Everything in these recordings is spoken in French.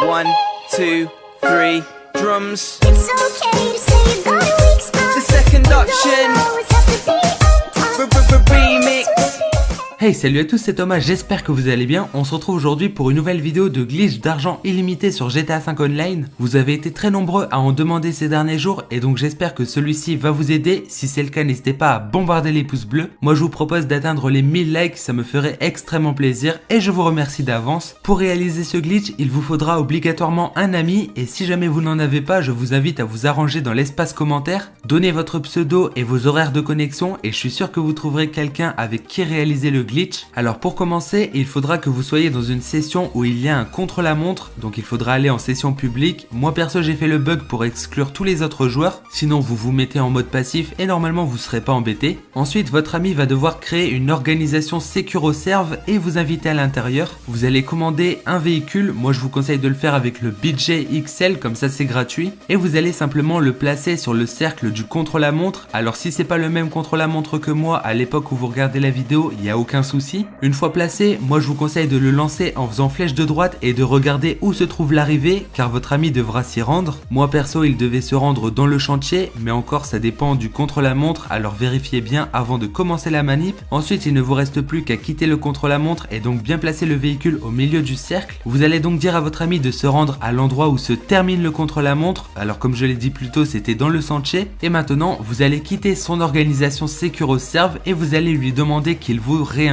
1, 2, 3, drums. It's okay to say you got a weak spot. The second option. Don't always have to be on top. Remix. Hey, salut à tous, c'est Thomas, j'espère que vous allez bien. On se retrouve aujourd'hui pour une nouvelle vidéo de glitch d'argent illimité sur GTA 5 Online. Vous avez été très nombreux à en demander ces derniers jours et donc j'espère que celui-ci va vous aider. Si c'est le cas, n'hésitez pas à bombarder les pouces bleus. Moi je vous propose d'atteindre les 1000 likes, ça me ferait extrêmement plaisir et je vous remercie d'avance. Pour réaliser ce glitch, il vous faudra obligatoirement un ami et si jamais vous n'en avez pas, je vous invite à vous arranger dans l'espace commentaire. Donnez votre pseudo et vos horaires de connexion et je suis sûr que vous trouverez quelqu'un avec qui réaliser le glitch. Alors pour commencer, il faudra que vous soyez dans une session où il y a un contre-la-montre, donc il faudra aller en session publique. Moi perso j'ai fait le bug pour exclure tous les autres joueurs, sinon vous vous mettez en mode passif et normalement vous ne serez pas embêté. Ensuite votre ami va devoir créer une organisation SecuroServe et vous inviter à l'intérieur. Vous allez commander un véhicule, moi je vous conseille de le faire avec le BJ XL, comme ça c'est gratuit. Et vous allez simplement le placer sur le cercle du contre-la-montre. Alors si c'est pas le même contre-la-montre que moi à l'époque où vous regardez la vidéo, il n'y a aucun souci. Une fois placé, moi je vous conseille de le lancer en faisant flèche de droite et de regarder où se trouve l'arrivée car votre ami devra s'y rendre. Moi perso il devait se rendre dans le chantier, mais encore ça dépend du contre-la-montre, alors vérifiez bien avant de commencer la manip. Ensuite il ne vous reste plus qu'à quitter le contre-la-montre et donc bien placer le véhicule au milieu du cercle. Vous allez donc dire à votre ami de se rendre à l'endroit où se termine le contre-la-montre. Alors comme je l'ai dit plus tôt, c'était dans le chantier. Et maintenant vous allez quitter son organisation SecuroServe et vous allez lui demander qu'il vous réinvite.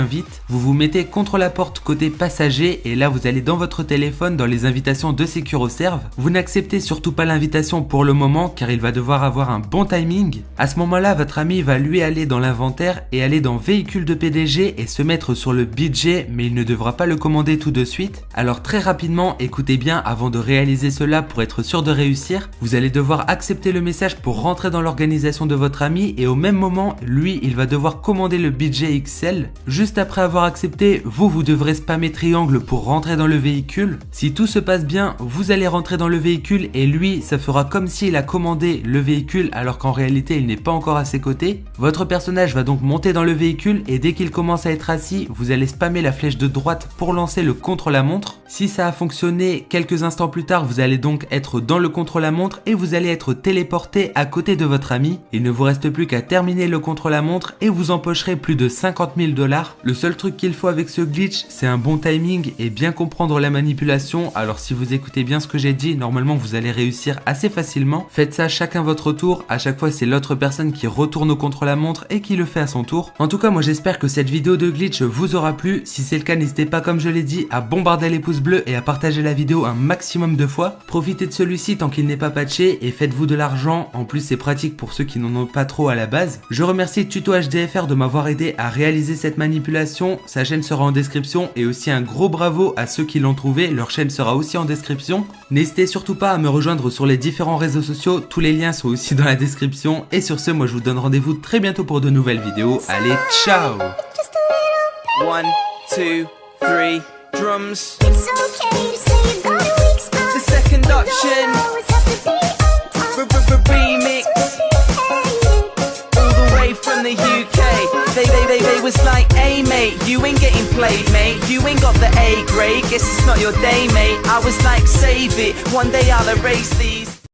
Vous vous mettez contre la porte côté passager et là vous allez dans votre téléphone dans les invitations de SecuroServe. Vous n'acceptez surtout pas l'invitation pour le moment car il va devoir avoir un bon timing. À ce moment là votre ami va lui aller dans l'inventaire et aller dans véhicule de PDG et se mettre sur le BJ, mais il ne devra pas le commander tout de suite. Alors très rapidement, écoutez bien avant de réaliser cela pour être sûr de réussir, vous allez devoir accepter le message pour rentrer dans l'organisation de votre ami et au même moment lui il va devoir commander le BJ XL. Juste après avoir accepté, vous devrez spammer triangle pour rentrer dans le véhicule. Si tout se passe bien, vous allez rentrer dans le véhicule et lui, ça fera comme s'il a commandé le véhicule alors qu'en réalité il n'est pas encore à ses côtés. Votre personnage va donc monter dans le véhicule et dès qu'il commence à être assis, vous allez spammer la flèche de droite pour lancer le contre-la-montre. Si ça a fonctionné, quelques instants plus tard, vous allez donc être dans le contre-la-montre et vous allez être téléporté à côté de votre ami. Il ne vous reste plus qu'à terminer le contre-la-montre et vous empocherez plus de 50 000 $. Le seul truc qu'il faut avec ce glitch, c'est un bon timing et bien comprendre la manipulation. Alors si vous écoutez bien ce que j'ai dit, normalement vous allez réussir assez facilement. Faites ça chacun votre tour, à chaque fois c'est l'autre personne qui retourne au contre-la-montre et qui le fait à son tour. En tout cas moi j'espère que cette vidéo de glitch vous aura plu. Si c'est le cas, n'hésitez pas comme je l'ai dit à bombarder les pouces bleus et à partager la vidéo un maximum de fois. Profitez de celui-ci tant qu'il n'est pas patché et faites-vous de l'argent. En plus c'est pratique pour ceux qui n'en ont pas trop à la base. Je remercie Tuto HDFR de m'avoir aidé à réaliser cette manipulation. Sa chaîne sera en description et aussi un gros bravo à ceux qui l'ont trouvé, leur chaîne sera aussi en description. N'hésitez surtout pas à me rejoindre sur les différents réseaux sociaux, tous les liens sont aussi dans la description. Et sur ce, moi je vous donne rendez-vous très bientôt pour de nouvelles vidéos. Allez, ciao! 1, 2, 3, drums. It's okay to say you got a weak spot. The second option. Don't always have to be on top. Remix. All the way from the UK. They was like, hey mate, you ain't getting played, mate. You ain't got the A grade, guess it's not your day, mate. I was like, save it, one day I'll erase these.